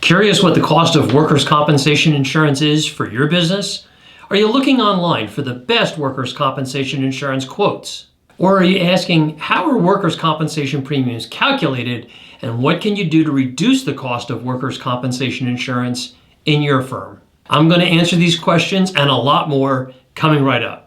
Curious what the cost of workers' compensation insurance is for your business? Are you looking online for the best workers' compensation insurance quotes? Or are you asking, how are workers' compensation premiums calculated and what can you do to reduce the cost of workers' compensation insurance in your firm? I'm going to answer these questions and a lot more coming right up.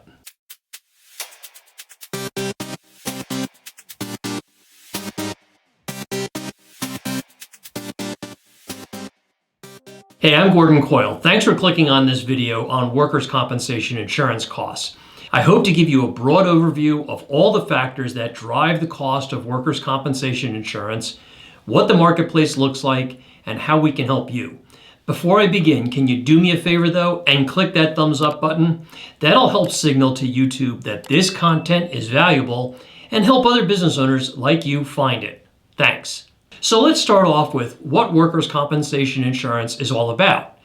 Hey, I'm Gordon Coyle. Thanks for clicking on this video on workers' compensation insurance costs. I hope to give you a broad overview of all the factors that drive the cost of workers' compensation insurance, what the marketplace looks like, and how we can help you. Before I begin, can you do me a favor though and click that thumbs up button? That'll help signal to YouTube that this content is valuable and help other business owners like you find it. Thanks. So let's start off with what workers' compensation insurance is all about.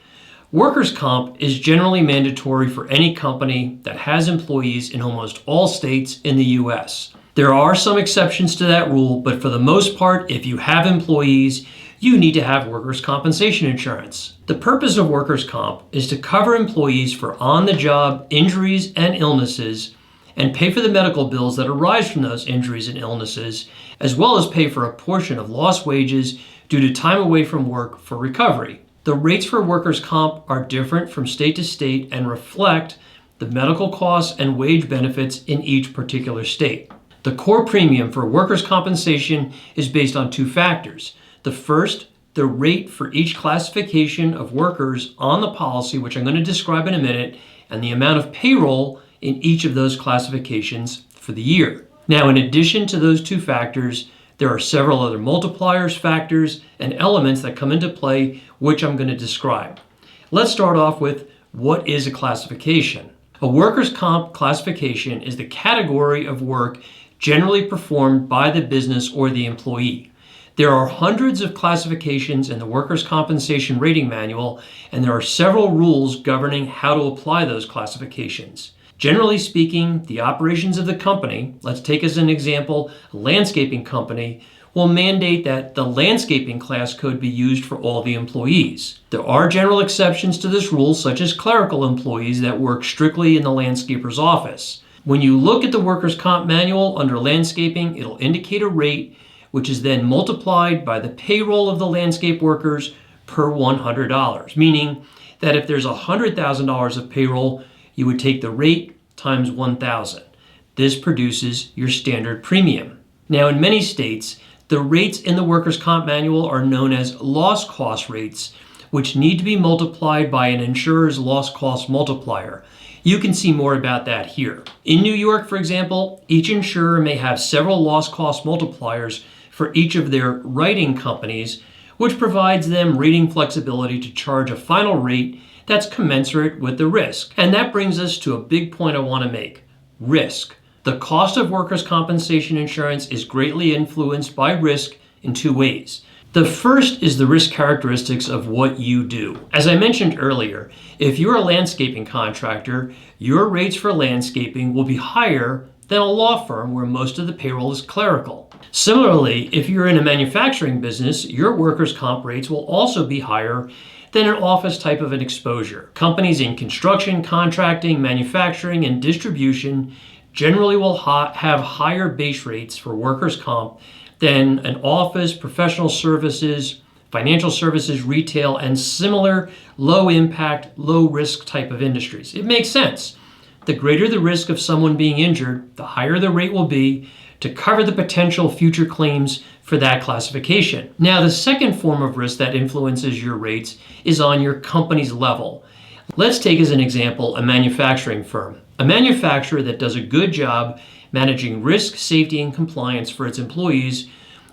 Workers' comp is generally mandatory for any company that has employees in almost all states in the US. There are some exceptions to that rule, but for the most part, if you have employees, you need to have workers' compensation insurance. The purpose of workers' comp is to cover employees for on-the-job injuries and illnesses and pay for the medical bills that arise from those injuries and illnesses, as well as pay for a portion of lost wages due to time away from work for recovery. The rates for workers' comp are different from state to state and reflect the medical costs and wage benefits in each particular state. The core premium for workers' compensation is based on two factors. The first, the rate for each classification of workers on the policy, which I'm going to describe in a minute, and the amount of payroll in each of those classifications for the year. Now, in addition to those two factors, there are several other multipliers, factors, and elements that come into play, which I'm going to describe. Let's start off with what is a classification. A workers' comp classification is the category of work generally performed by the business or the employee. There are hundreds of classifications in the Workers' Compensation Rating Manual, and there are several rules governing how to apply those classifications. Generally speaking, the operations of the company, let's take as an example, a landscaping company, will mandate that the landscaping class code be used for all the employees. There are general exceptions to this rule, such as clerical employees that work strictly in the landscaper's office. When you look at the Workers' Comp Manual under landscaping, it'll indicate a rate, which is then multiplied by the payroll of the landscape workers per $100, meaning that if there's $100,000 of payroll, you would take the rate times 1,000. This produces your standard premium. Now, in many states, the rates in the Workers' Comp Manual are known as loss cost rates, which need to be multiplied by an insurer's loss cost multiplier. You can see more about that here. In New York, for example, each insurer may have several loss cost multipliers for each of their writing companies, which provides them rating flexibility to charge a final rate that's commensurate with the risk. And that brings us to a big point I want to make: risk. The cost of workers' compensation insurance is greatly influenced by risk in two ways. The first is the risk characteristics of what you do. As I mentioned earlier, if you're a landscaping contractor, your rates for landscaping will be higher than a law firm where most of the payroll is clerical. Similarly, if you're in a manufacturing business, your workers' comp rates will also be higher than an office type of an exposure. Companies in construction, contracting, manufacturing, and distribution generally will have higher base rates for workers' comp than an office, professional services, financial services, retail, and similar low impact, low risk type of industries. It makes sense. The greater the risk of someone being injured, the higher the rate will be to cover the potential future claims for that classification. Now, the second form of risk that influences your rates is on your company's level. Let's take as an example a manufacturing firm. A manufacturer that does a good job managing risk, safety, and compliance for its employees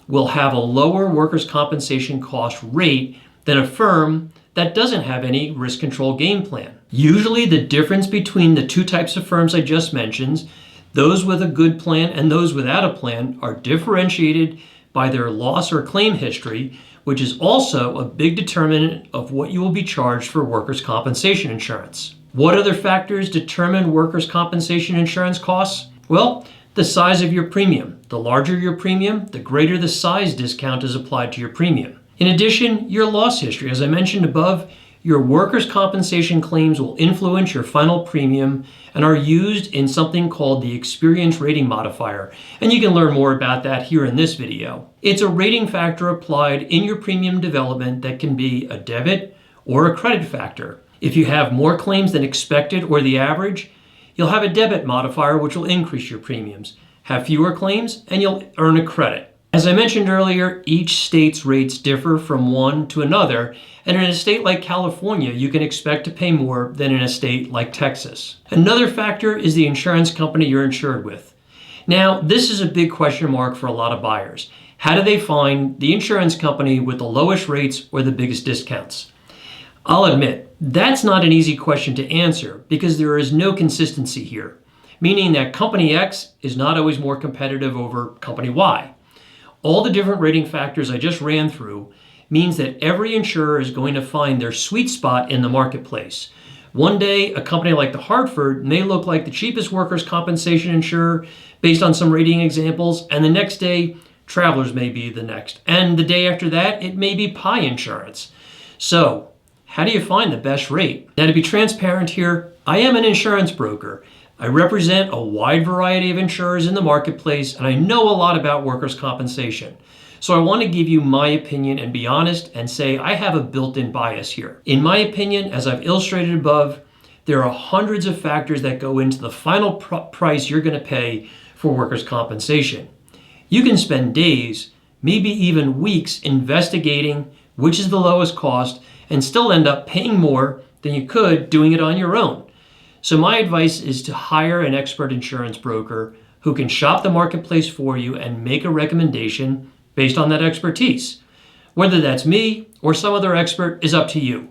will have a lower workers' compensation cost rate than a firm that doesn't have any risk control game plan. Usually the difference between the two types of firms I just mentioned, those with a good plan and those without a plan, are differentiated by their loss or claim history, which is also a big determinant of what you will be charged for workers' compensation insurance. What other factors determine workers' compensation insurance costs? Well, the size of your premium. The larger your premium, the greater the size discount is applied to your premium. In addition, your loss history. As I mentioned above, your workers' compensation claims will influence your final premium and are used in something called the experience rating modifier. And you can learn more about that here in this video. It's a rating factor applied in your premium development that can be a debit or a credit factor. If you have more claims than expected or the average, you'll have a debit modifier which will increase your premiums. Have fewer claims and you'll earn a credit. As I mentioned earlier, each state's rates differ from one to another, and in a state like California, you can expect to pay more than in a state like Texas. Another factor is the insurance company you're insured with. Now, this is a big question mark for a lot of buyers. How do they find the insurance company with the lowest rates or the biggest discounts? I'll admit, that's not an easy question to answer because there is no consistency here, meaning that company X is not always more competitive over company Y. All the different rating factors I just ran through means that every insurer is going to find their sweet spot in the marketplace. One day, a company like The Hartford may look like the cheapest workers' compensation insurer based on some rating examples, and the next day, Travelers may be the next. And the day after that, it may be Pie Insurance. So, how do you find the best rate? Now, to be transparent here, I am an insurance broker. I represent a wide variety of insurers in the marketplace, and I know a lot about workers' compensation. So I want to give you my opinion and be honest and say I have a built-in bias here. In my opinion, as I've illustrated above, there are hundreds of factors that go into the final price you're going to pay for workers' compensation. You can spend days, maybe even weeks investigating which is the lowest cost and still end up paying more than you could doing it on your own. So my advice is to hire an expert insurance broker who can shop the marketplace for you and make a recommendation based on that expertise. Whether that's me or some other expert is up to you.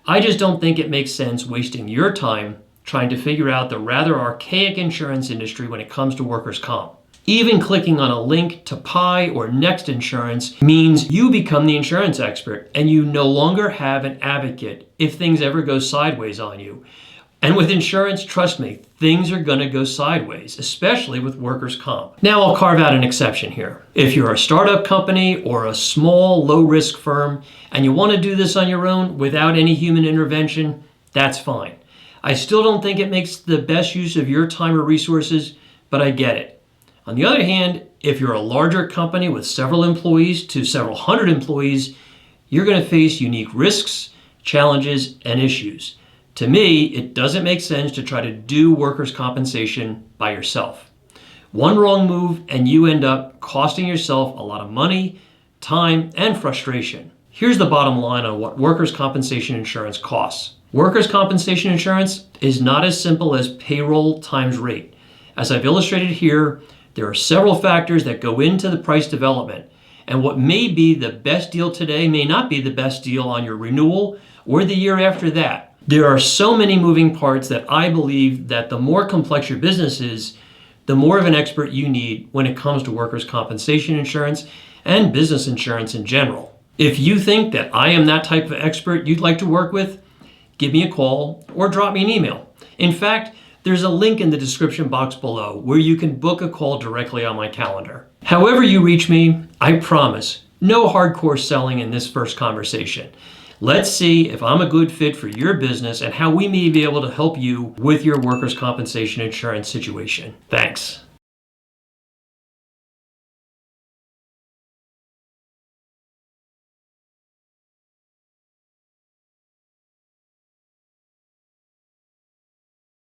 I just don't think it makes sense wasting your time trying to figure out the rather archaic insurance industry when it comes to workers' comp. Even clicking on a link to Pie or Next Insurance means you become the insurance expert and you no longer have an advocate if things ever go sideways on you. And with insurance, trust me, things are going to go sideways, especially with workers' comp. Now I'll carve out an exception here. If you're a startup company or a small, low-risk firm and you want to do this on your own without any human intervention, that's fine. I still don't think it makes the best use of your time or resources, but I get it. On the other hand, if you're a larger company with several employees to several hundred employees, you're going to face unique risks, challenges, and issues. To me, it doesn't make sense to try to do workers' compensation by yourself. One wrong move and you end up costing yourself a lot of money, time, and frustration. Here's the bottom line on what workers' compensation insurance costs. Workers' compensation insurance is not as simple as payroll times rate. As I've illustrated here, there are several factors that go into the price development, and what may be the best deal today may not be the best deal on your renewal or the year after that. There are so many moving parts that I believe that the more complex your business is, the more of an expert you need when it comes to workers' compensation insurance and business insurance in general. If you think that I am that type of expert you'd like to work with, give me a call or drop me an email. In fact, there's a link in the description box below where you can book a call directly on my calendar. However you reach me, I promise, no hardcore selling in this first conversation. Let's see if I'm a good fit for your business and how we may be able to help you with your workers' compensation insurance situation. Thanks.